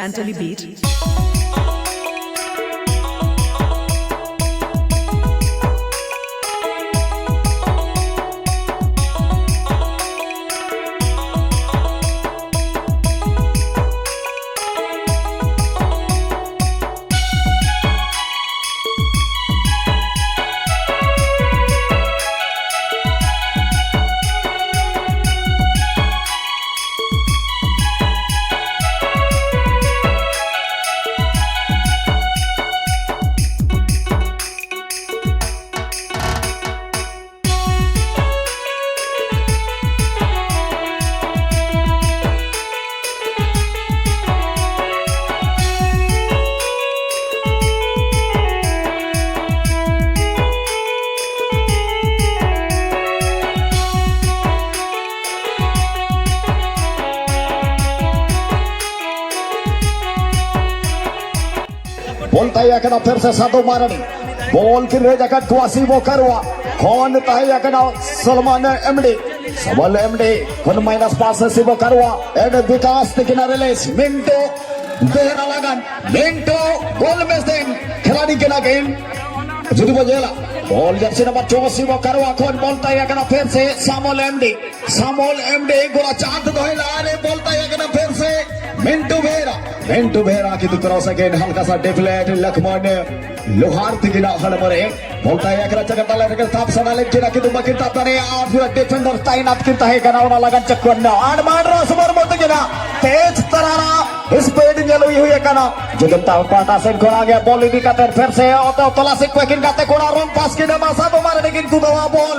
Santali beat. बोलता है कि ना फिर से साधु मारनी बोल की रे जगत कुआसी वो करवा कौन ताया कि ना सलमान एमडी सबल एमडी कौन माइनस पास से वो करवा एड विकास के किनारे ले मिंटो देहरा लगन मिंटो गोल में से खिलाड़ी के लगे जुदी बजेला बॉल जर्सी नंबर 24 वो करवा कौन बोलता है कि ना फिर से सामोल एमडी गोला चांद दोहिला रे बोलता है कि ना फिर से मिंटू भेरा की तो क्रॉस अगेन हल्का सा डिफ्लेक्ट लखमन लोहार तिगिना हलमरे बोलता है अगर जगत लेकर ताप सना लेकिन कि तो बकिर ताप ने आज डिफेंडर तैनात किता है गनावना लगन चक्कन आड़ मार रो समर मत गिना तेज तरारा स्पीड जलुई हुई है कना जगत पाटा से कोना गया बॉल भी काते फिर से तो तला से क्वेकिन काते कोना रन पास के मासा तो मारे लेकिन तू दवा बॉल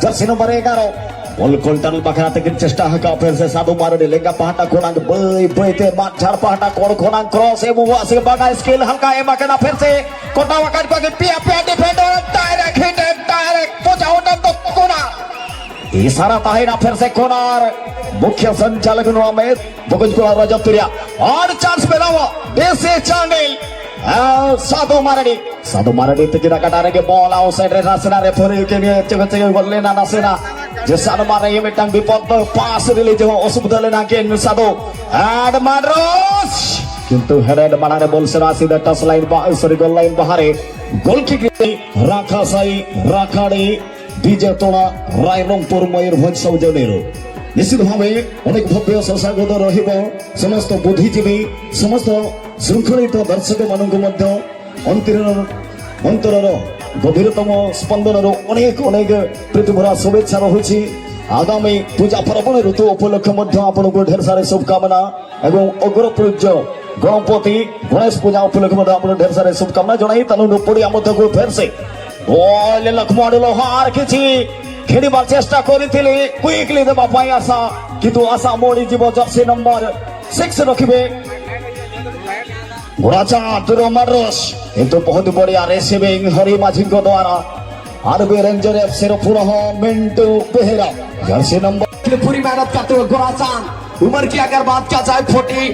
जर्सी नंबर 11 बोल कोल्टन बखरा तक चेष्टा हका फिर से साधु मारने लेगा पहाटा कोणांग बय ते माछार पहाटा कोण कोणांग क्रॉस ए मुवा से बगा स्किल हल्का ए मकना फिर से कोटा वकट पर पिया डिफेंडर डायरेक्ट हिट डायरेक्ट पहुंचाओ तो कोना इशारा ताहिना फिर से कोनार मुख्य संचालक में बगजपुरा रजतुरिया और चांस मिलावा देसी चांडिल साधु मारनी तिगिरा कटारे के बॉल आउट साइड रे रासना रे फोरी के लिए चगचे बोलले ना नासेना जैसा मारे ये मिटंग विपद पास रिलीज हो असुविधा लेना के साधु एड मारोस किंतु हेड मानारे बॉल से सीधा touch line sorry goal line बाहरे गोल किक राखा साई राखाड़ी डीजे तोड़ा रायरंगपुर मयूरभंज सौजन्यरो निश्चित भावे अनेक भव्य ससागत रहिबो समस्त बुद्धिजीवी समस्त शृंखलित दर्शक मानक मध्य अंतरर गभीरतम स्पंदन अनेक प्रीतिभरा शुभेच्छा रही आगामी पूजा पर्वण ऋतु उपलक्ष आपण को ढेर सारे शुभकामना एवं अग्रपूज्य गणपति गणेश पूजा उपलक्ष आप ढेर सारे शुभकामना जन तेणु पड़िया को फेर से बॉल लक्ष्मण लोहार किसी खेलिबार चेष्टा करिथिले क्विकली देबा पाई आशा किंतु आशा मोड़ी जीव जर्सी नंबर 6 रखिबे घोड़ाचा दुरमरस किंतु बहुत बढ़िया रिसीविंग हरि माझी को द्वारा आरबी रेंजर एफसी रो पुनः मिंटू बेहरा जर्सी नंबर पूरी मेहनत करते हुए घोड़ाचा उम्र की अगर बात किया जाए 40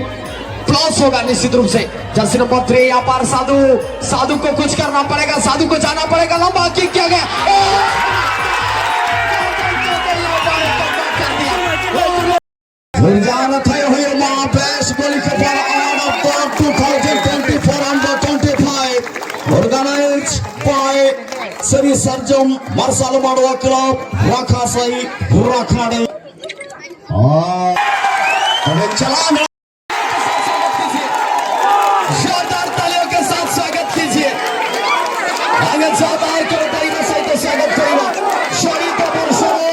प्लस होगा निश्चित रूप से जर्सी नंबर 3 यहाँ पर साधु को कुछ करना पड़ेगा साधु को जाना पड़ेगा लंबा किक किया गया Seri Sarjom Marsal Madwa Club Rakasai Rakhade चलान जोरदार तालियों के साथ स्वागत कीजिए आगे जोरदार करताइना सहित स्वागत करिबा शरीफ वर्षरो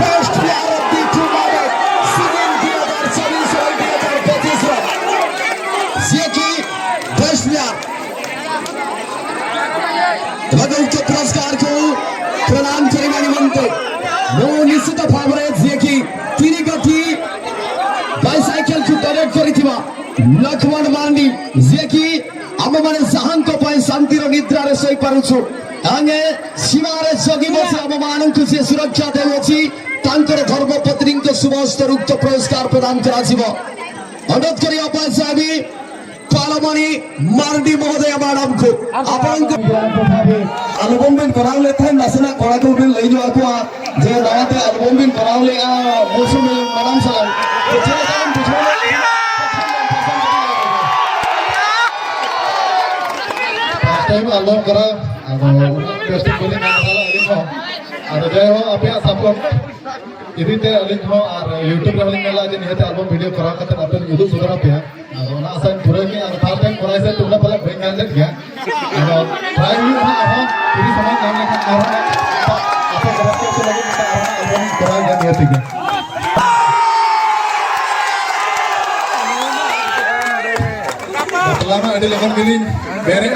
best player of the tournament season 2024-2025 ये की बेस्ट प्लेयर भगवत के पुरस्कार को प्रदान करने निमंत्रण वो निश्चित भाव जे की तीन गति बाइसाइकिल को डोनेट करिथिबा लक्ष्मण मांडी जे की हम माने जहान को पाई शांति रो निद्रा रे सोई पारुछु आगे सीमा रे जगी बसी हम मानन को से सुरक्षा देउछि तांकर धर्मपत्नी को सुभाष रुक्त पुरस्कार प्रदान कराजिबो अनुरोध करिया पासाबी पालमणि मार्डी महोदय मैडम को आपन को एल्बम बिन करावले थाय नासना कोड़ा को बिन लई जो आको जे दाते एल्बम बिन करावले मौसम मैडम सलाम टाइम एल्बम करा बेस्ट बोली जय हो आप सपोर्ट इदीते अलिंग हो और यूट्यूब रे अलिंग मेला जे निहते एल्बम वीडियो करा कते आपे उदु सुधरा पे आसान पूरा के और फर्स्ट टाइम कराई से तुमने पहले भई गान लेत गया और ट्राई यू ना अब पूरी समय काम लेके और आपे करते से लगे एल्बम करा गया निहते गया selama ada lawan gini bere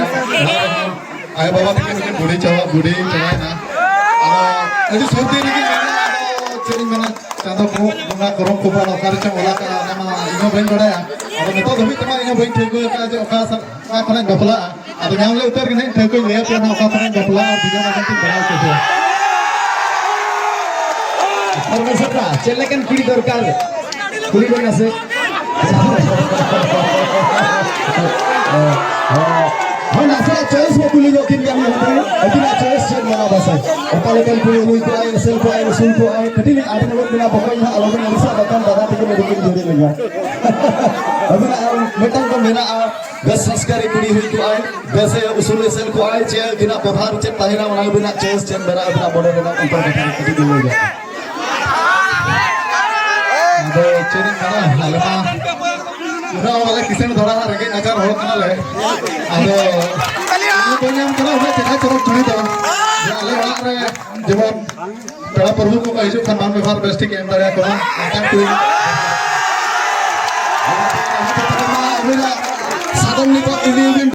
ayah bawa tiket budi cewek na jadi seperti ini cering mana contoh bunga korong kubah lokal ceng olah nama ino brain pada ya atau metode tapi teman ino brain tegu kaje oka kena gapla atau yang le utar kena tegu lihat pernah oka kena gapla bisa macam tu beral tu परमेश्वरा चले kan kuri dorkar kuri bana se हम असला choice में कुली जो किन yang hari अतिना choice check mana bahasa apalagi kan kuli lui ko ay sel ko ay usul ko ay kadili ada nang bina pokok na alaman yang bisa datang dada tiga medikin jodi lagi abina metang ko mena gas sanskari kuli hui ko ay gas usul sel ko ay che gina व्यवहार check tahira mana bina choice check mera abina bodo na antar kadili lagi ada cering mana halama udah वाला किसी ने थोड़ा सा रगे नजर हो कना ले ada ini banyak kalau udah cekak terus curi dah ale रे जब बड़ा प्रभु को कहिजो सम्मान व्यवहार बेस्टी के अंदर को आतंक कोई सादम निको